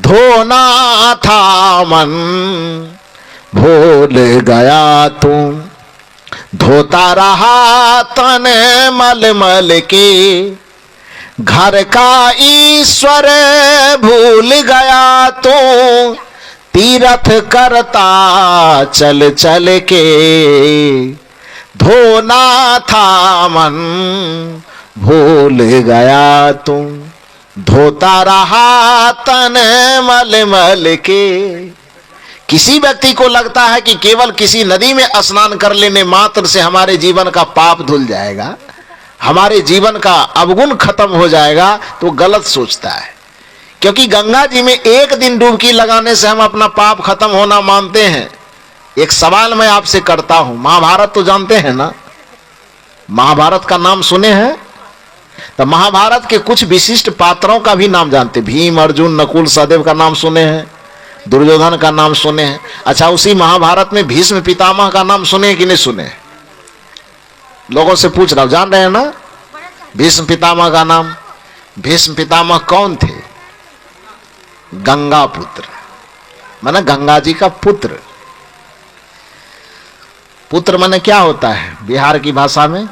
धोना था मन भूल गया तू, धोता रहा तन मल मल के, घर का ईश्वर भूल गया तू, तीरथ करता चल चल के, धोना था मन भूल गया तू, धोता रहा तन मल मल के। किसी व्यक्ति को लगता है कि केवल किसी नदी में स्नान कर लेने मात्र से हमारे जीवन का पाप धुल जाएगा, हमारे जीवन का अवगुण खत्म हो जाएगा, तो गलत सोचता है। क्योंकि गंगा जी में एक दिन डुबकी लगाने से हम अपना पाप खत्म होना मानते हैं। एक सवाल मैं आपसे करता हूं, महाभारत तो जानते हैं ना? महाभारत का नाम सुने हैं? तो महाभारत के कुछ विशिष्ट पात्रों का भी नाम जानते? भीम, अर्जुन, नकुल, सहदेव का नाम सुने हैं, दुर्योधन का नाम सुने हैं। अच्छा, उसी महाभारत में भीष्म पितामह का नाम सुने कि नहीं सुने? लोगों से पूछ रहा हूं, जान रहे हैं ना भीष्म पितामह का नाम? भीष्म पितामह कौन थे? गंगा पुत्र, माने गंगा जी का पुत्र। पुत्र माने क्या होता है बिहार की भाषा में?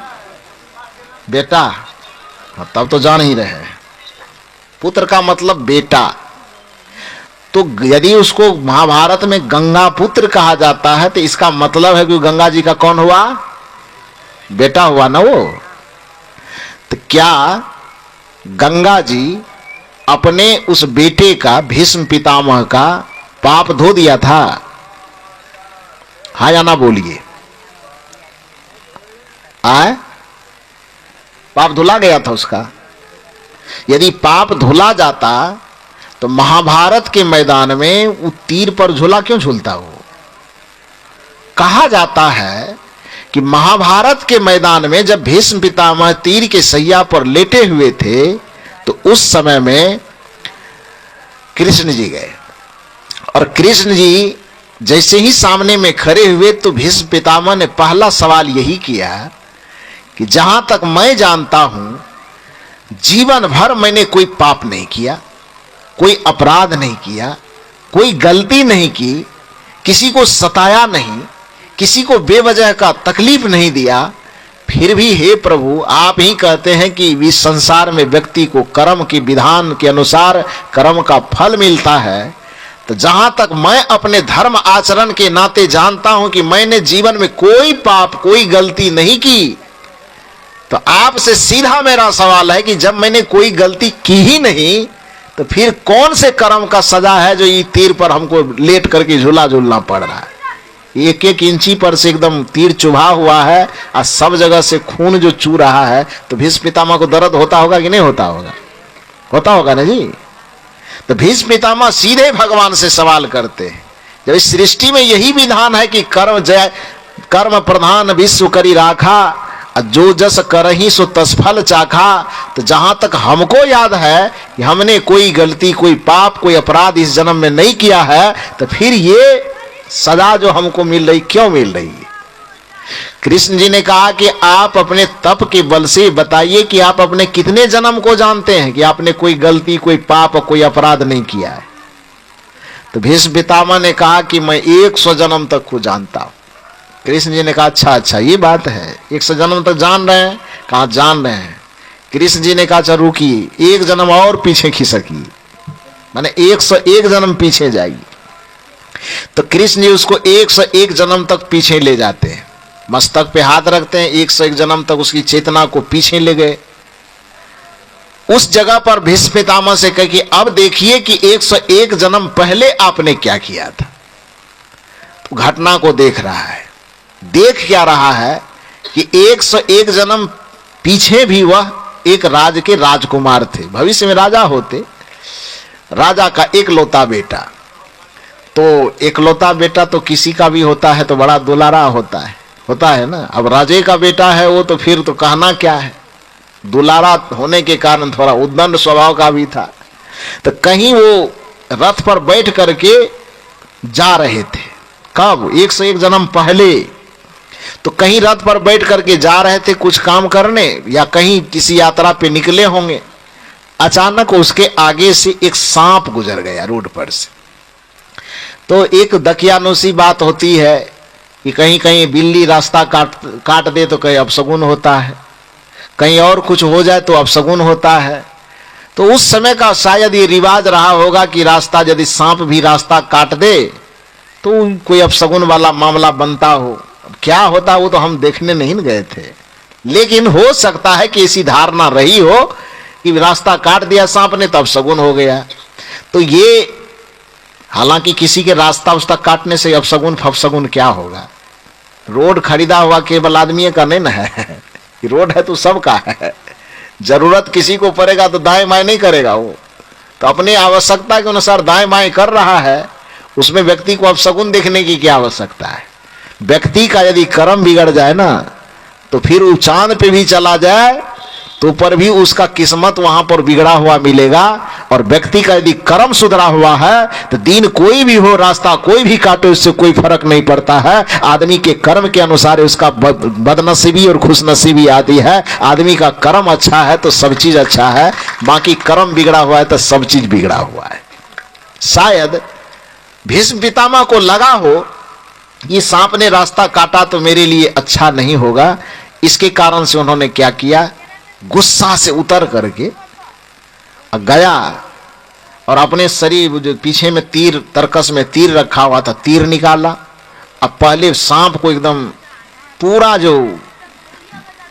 बेटा। तब तो जान ही रहे हैं, पुत्र का मतलब बेटा। तो यदि उसको महाभारत में गंगा पुत्र कहा जाता है तो इसका मतलब है कि गंगा जी का कौन हुआ? बेटा हुआ ना वो। तो क्या गंगा जी अपने उस बेटे का, भीष्म पितामह का पाप धो दिया था? हाँ या ना बोलिए। आए, पाप धुला गया था उसका? यदि पाप धुला जाता तो महाभारत के मैदान में वो तीर पर झूला क्यों झूलता? वो कहा जाता है कि महाभारत के मैदान में जब भीष्म पितामह तीर के सैया पर लेटे हुए थे तो उस समय में कृष्ण जी गए, और कृष्ण जी जैसे ही सामने में खड़े हुए तो भीष्म पितामह ने पहला सवाल यही किया कि जहां तक मैं जानता हूं जीवन भर मैंने कोई पाप नहीं किया, कोई अपराध नहीं किया, कोई गलती नहीं की, किसी को सताया नहीं, किसी को बेवजह का तकलीफ नहीं दिया, फिर भी हे प्रभु आप ही कहते हैं कि इस संसार में व्यक्ति को कर्म के विधान के अनुसार कर्म का फल मिलता है। तो जहां तक मैं अपने धर्म आचरण के नाते जानता हूं कि मैंने जीवन में कोई पाप, कोई गलती नहीं की, तो आपसे सीधा मेरा सवाल है कि जब मैंने कोई गलती की ही नहीं तो फिर कौन से कर्म का सजा है जो ये तीर पर हमको लेट करके झूला झूलना पड़ रहा है? एक एक इंची पर से एकदम तीर चुभा हुआ है और सब जगह से खून जो चू रहा है, तो भीष्म पितामह को दर्द होता होगा कि नहीं होता होगा? होता होगा ना जी। तो भीष्म पितामह सीधे भगवान से सवाल करते हैं, जब इस सृष्टि में यही विधान है कि कर्म जय, कर्म प्रधान विश्व करी राखा, जो जस करही सो तसफल चाखा। तो जहां तक हमको याद है कि हमने कोई गलती, कोई पाप, कोई अपराध इस जन्म में नहीं किया है, तो फिर ये सजा जो हमको मिल रही क्यों मिल रही है? कृष्ण जी ने कहा कि आप अपने तप के बल से बताइए कि आप अपने कितने जन्म को जानते हैं कि आपने कोई गलती, कोई पाप, कोई अपराध नहीं किया है? तो भीष्म पितामह ने कहा कि मैं 100 जन्म तक को जानता हूं। कृष्ण जी ने कहा अच्छा ये बात है, 100 जन्म तक जान रहे हैं? कहा जान रहे हैं। कृष्ण जी ने कहा अच्छा रुकिए, 1 जन्म और पीछे खिसकी, माने 101 जन्म पीछे जाएगी। तो कृष्ण जी उसको 101 जन्म तक पीछे ले जाते हैं, मस्तक पे हाथ रखते हैं, 101 जन्म तक उसकी चेतना को पीछे ले गए। उस जगह पर भीष्म पितामह से कहे कि अब देखिए कि 101 जन्म पहले आपने क्या किया था। तो घटना को देख रहा है, देख क्या रहा है कि 101 जन्म पीछे भी वह एक राज के राजकुमार थे, भविष्य में राजा होते, राजा का एकलौता बेटा। तो एकलौता बेटा तो किसी का भी होता है तो बड़ा दुलारा होता है ना। अब राजे का बेटा है वो, तो फिर तो कहना क्या है, दुलारा होने के कारण थोड़ा उद्दंड स्वभाव का भी था। तो कहीं वो रथ पर बैठ करके जा रहे थे, कब? 101 जन्म पहले। तो कहीं रथ पर बैठ करके जा रहे थे कुछ काम करने, या कहीं किसी यात्रा पे निकले होंगे। अचानक उसके आगे से एक सांप गुजर गया रोड पर से। तो एक दकियानुसी बात होती है कि कहीं कहीं बिल्ली रास्ता काट दे तो कहीं अपशगुन होता है, कहीं और कुछ हो जाए तो अपशगुन होता है। तो उस समय का शायद ये रिवाज रहा होगा कि रास्ता यदि सांप भी रास्ता काट दे तो कोई अपशगुन वाला मामला बनता हो। अब क्या होता वो तो हम देखने नहीं गए थे, लेकिन हो सकता है कि ऐसी धारणा रही हो कि रास्ता काट दिया सांप ने तो अपशगुन हो गया। तो ये हालांकि किसी के रास्ता उस तक काटने से अपशगुन फपशगुन क्या होगा। रोड खरीदा हुआ केवल आदमी का नहीं ना है, रोड है तो सबका है। जरूरत किसी को पड़ेगा तो दाएं बाएं नहीं करेगा वो, तो अपने आवश्यकता के अनुसार दाएं बाएं कर रहा है, उसमें व्यक्ति को अपशगुन देखने की क्या आवश्यकता है। व्यक्ति का यदि कर्म बिगड़ जाए ना तो फिर वो चांद पे भी चला जाए तो पर भी उसका किस्मत वहां पर बिगड़ा हुआ मिलेगा। और व्यक्ति का यदि कर्म सुधरा हुआ है तो दिन कोई भी हो, रास्ता कोई भी काटे, उससे कोई फर्क नहीं पड़ता है। आदमी के कर्म के अनुसार उसका बदनसीबी और खुशनसीबी आती है। आदमी का कर्म अच्छा है तो सब चीज अच्छा है, बाकी कर्म बिगड़ा हुआ है तो सब चीज बिगड़ा हुआ है। शायद भीष्म पितामह को लगा हो ये सांप ने रास्ता काटा तो मेरे लिए अच्छा नहीं होगा, इसके कारण से उन्होंने क्या किया, गुस्सा से उतर करके गया और अपने शरीर जो पीछे में तीर, तरकस में तीर रखा हुआ था, तीर निकाला। अब पहले सांप को एकदम पूरा जो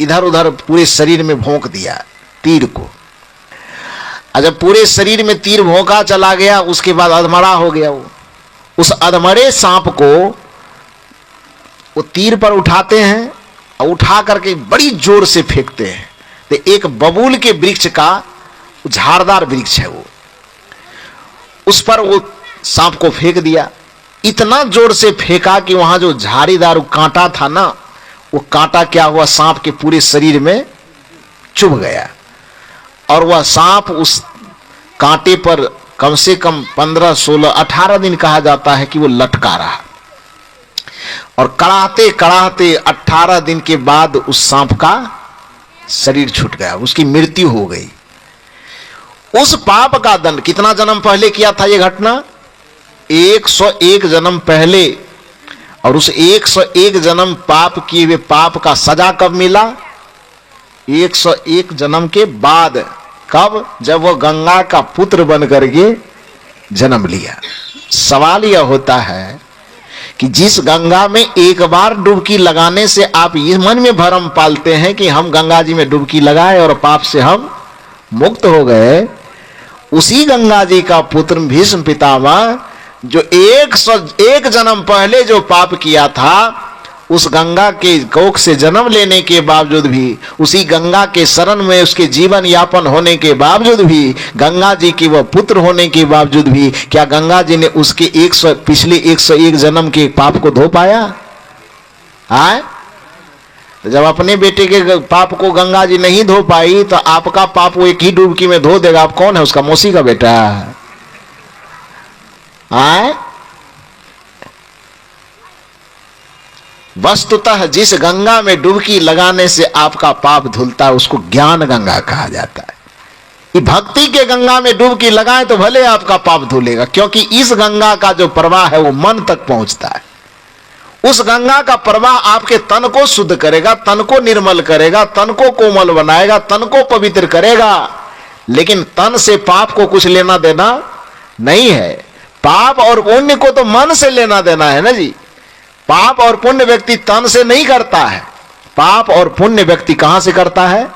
इधर उधर पूरे शरीर में भोंक दिया तीर को। जब पूरे शरीर में तीर भोंका चला गया उसके बाद अधमरा हो गया वो। उस अधमरे सांप को वो तीर पर उठाते हैं और उठा करके बड़ी जोर से फेंकते हैं। तो एक बबूल के वृक्ष का झाड़दार वृक्ष है वो, उस पर वो सांप को फेंक दिया। इतना जोर से फेंका कि वहां जो झाड़ीदार कांटा था ना, वो कांटा क्या हुआ, सांप के पूरे शरीर में चुभ गया और वह सांप उस कांटे पर कम से कम 15, 16, 18 दिन कहा जाता है कि वो लटका रहा। और कड़ाहते कड़ाहते 18 दिन के बाद उस सांप का शरीर छूट गया, उसकी मृत्यु हो गई। उस पाप का दंड कितना जन्म पहले किया था यह घटना, 101 जन्म पहले। और उस 101 जन्म पाप किए हुए पाप का सजा कब मिला, 101 जन्म के बाद। कब, जब वह गंगा का पुत्र बन करके जन्म लिया। सवाल यह होता है कि जिस गंगा में एक बार डुबकी लगाने से आप ये मन में भ्रम पालते हैं कि हम गंगा जी में डुबकी लगाए और पाप से हम मुक्त हो गए, उसी गंगा जी का पुत्र भीष्म पितामह जो 101 जन्म पहले जो पाप किया था, उस गंगा के कोख से जन्म लेने के बावजूद भी, उसी गंगा के शरण में उसके जीवन यापन होने के बावजूद भी, गंगा जी के वह पुत्र होने के बावजूद भी, क्या गंगा जी ने उसके पिछले 101 जन्म के पाप को धो पाया? आए तो जब अपने बेटे के पाप को गंगा जी नहीं धो पाई तो आपका पाप वो एक ही डुबकी में धो देगा। आप कौन है, उसका मौसी का बेटा? आए वस्तुतः जिस गंगा में डुबकी लगाने से आपका पाप धुलता है उसको ज्ञान गंगा कहा जाता है। कि भक्ति के गंगा में डुबकी लगाए तो भले आपका पाप धुलेगा, क्योंकि इस गंगा का जो प्रवाह है वो मन तक पहुंचता है। उस गंगा का प्रवाह आपके तन को शुद्ध करेगा, तन को निर्मल करेगा, तन को कोमल बनाएगा, तन को पवित्र करेगा। लेकिन तन से पाप को कुछ लेना देना नहीं है। पाप और पुण्य को तो मन से लेना देना है ना जी। पाप और पुण्य व्यक्ति तन से नहीं करता है, पाप और पुण्य व्यक्ति कहां से करता है,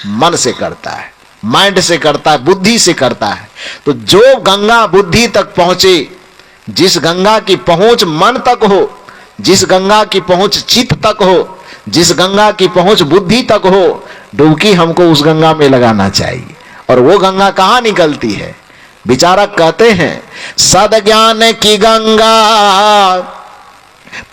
मन से करता है, माइंड से करता है, बुद्धि से करता है। तो जो गंगा बुद्धि तक पहुंचे, जिस गंगा की पहुंच मन तक हो, जिस गंगा की पहुंच चित्त तक हो, जिस गंगा की पहुंच बुद्धि तक हो, डुबकी हमको उस गंगा में लगाना चाहिए। और वो गंगा कहां निकलती है? विचारक कहते हैं सद्ज्ञान की गंगा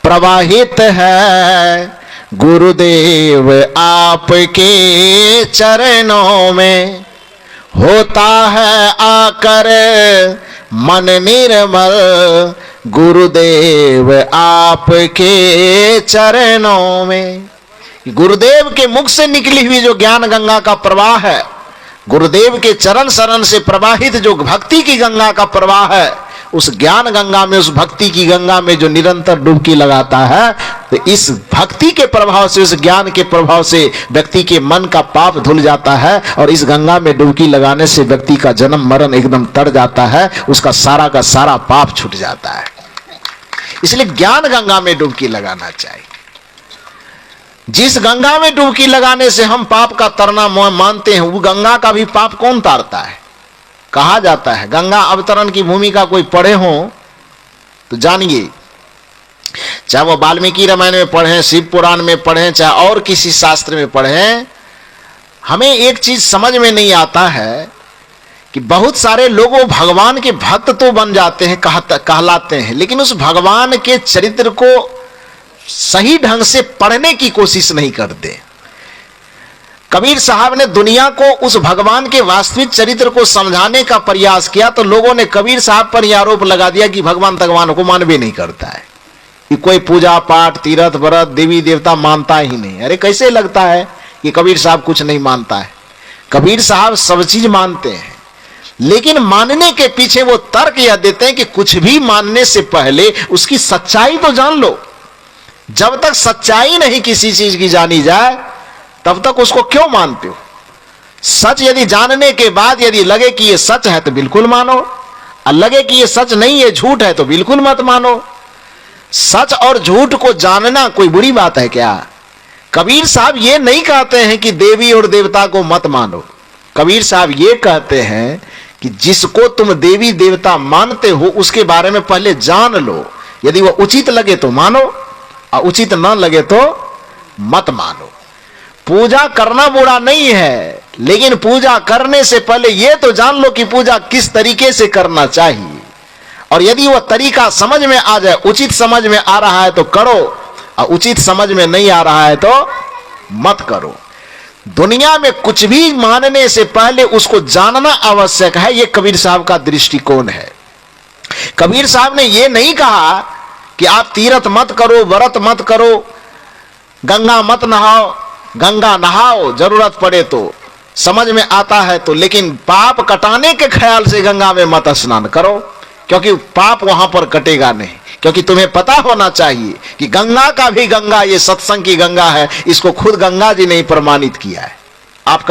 प्रवाहित है गुरुदेव आपके चरणों में, होता है आकर मन निर्मल गुरुदेव आपके चरणों में। गुरुदेव के मुख से निकली हुई जो ज्ञान गंगा का प्रवाह है गुरुदेव के चरण शरण से प्रवाहित जो भक्ति की गंगा का प्रवाह है, उस ज्ञान गंगा में, उस भक्ति की गंगा में जो निरंतर डुबकी लगाता है, तो इस भक्ति के प्रभाव से, इस ज्ञान के प्रभाव से व्यक्ति के मन का पाप धुल जाता है और इस गंगा में डुबकी लगाने से व्यक्ति का जन्म मरण एकदम तर जाता है, उसका सारा का सारा पाप छूट जाता है। इसलिए ज्ञान गंगा में डुबकी लगाना चाहिए। जिस गंगा में डुबकी लगाने से हम पाप का तरना मानते हैं, वो गंगा का भी पाप कौन तारता है? कहा जाता है गंगा अवतरण की भूमिका कोई पढ़े हो तो जानिए, चाहे वो वाल्मीकि रामायण में पढ़ें, शिव पुराण में पढ़ें, चाहे और किसी शास्त्र में पढ़ें, हमें एक चीज समझ में नहीं आता है कि बहुत सारे लोग भगवान के भक्त तो बन जाते हैं, कहलाते हैं, लेकिन उस भगवान के चरित्र को सही ढंग से पढ़ने की कोशिश नहीं करते। कबीर साहब ने दुनिया को उस भगवान के वास्तविक चरित्र को समझाने का प्रयास किया तो लोगों ने कबीर साहब पर यह आरोप लगा दिया कि भगवान को मानवे नहीं करता है, कि कोई पूजा पाठ तीर्थ व्रत देवी देवता मानता ही नहीं। अरे कैसे लगता है कि कबीर साहब कुछ नहीं मानता है? कबीर साहब सब चीज मानते हैं, लेकिन मानने के पीछे वो तर्क यह देते हैं कि कुछ भी मानने से पहले उसकी सच्चाई तो जान लो। जब तक सच्चाई नहीं किसी चीज की जानी जाए तब तक उसको क्यों मानते हो? सच यदि जानने के बाद यदि लगे कि ये सच है तो बिल्कुल मानो, और लगे कि ये सच नहीं है, झूठ है, तो बिल्कुल मत मानो। सच और झूठ को जानना कोई बुरी बात है क्या? कबीर साहब ये नहीं कहते हैं कि देवी और देवता को मत मानो। कबीर साहब ये कहते हैं कि जिसको तुम देवी देवता मानते हो उसके बारे में पहले जान लो, यदि वो उचित लगे तो मानो और उचित ना लगे तो मत मानो। पूजा करना बुरा नहीं है, लेकिन पूजा करने से पहले यह तो जान लो कि पूजा किस तरीके से करना चाहिए, और यदि वह तरीका समझ में आ जाए, उचित समझ में आ रहा है तो करो, और उचित समझ में नहीं आ रहा है तो मत करो। दुनिया में कुछ भी मानने से पहले उसको जानना आवश्यक है। यह कबीर साहब का दृष्टिकोण है। कबीर साहब ने यह नहीं कहा कि आप तीर्थ मत करो, व्रत मत करो, गंगा मत नहाओ। गंगा नहाओ जरूरत पड़े तो, समझ में आता है तो, लेकिन पाप कटाने के ख्याल से गंगा में मत स्नान करो, क्योंकि पाप वहां पर कटेगा नहीं। क्योंकि तुम्हें पता होना चाहिए कि गंगा का भी गंगा, ये सत्संग की गंगा है, इसको खुद गंगा जी ने प्रमाणित किया है। आप